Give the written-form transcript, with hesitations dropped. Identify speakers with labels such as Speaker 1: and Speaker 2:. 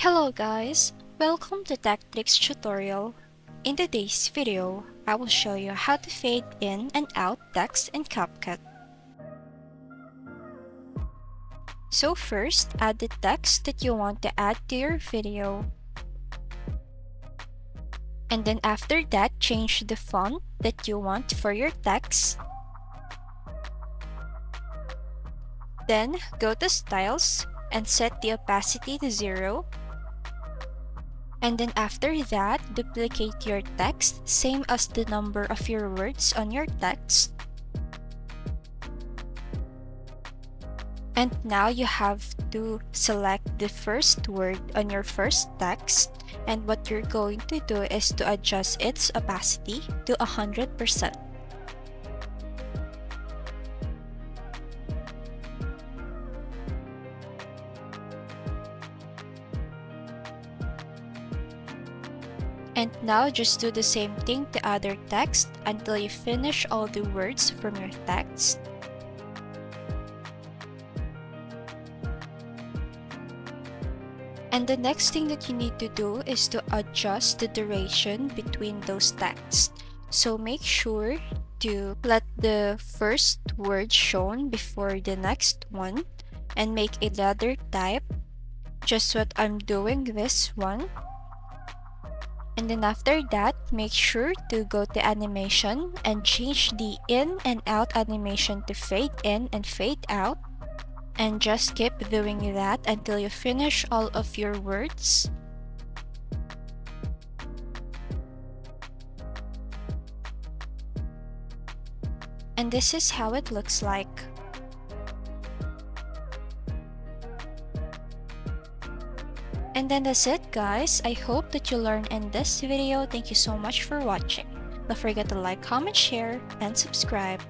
Speaker 1: Hello guys, welcome to Tactics tutorial. In today's video, I will show you how to fade in and out text in Capcut. So first, add the text that you want to add to your video. And then after that, change the font that you want for your text. Then go to Styles and set the opacity to 0. And then after that, duplicate your text, same as the number of your words on your text. And now you have to select the first word on your first text, and what you're going to do is to adjust its opacity to 100%. And now just do the same thing to other text until you finish all the words from your text. And the next thing that you need to do is to adjust the duration between those texts. So make sure to let the first word shown before the next one and make a letter type, just what I'm doing this one. And then after that, make sure to go to animation and change the in and out animation to fade in and fade out. And just keep doing that until you finish all of your words. And this is how it looks like. And then that's it guys. I hope that you learned in this video. Thank you so much for watching. Don't forget to like, comment, share, and subscribe.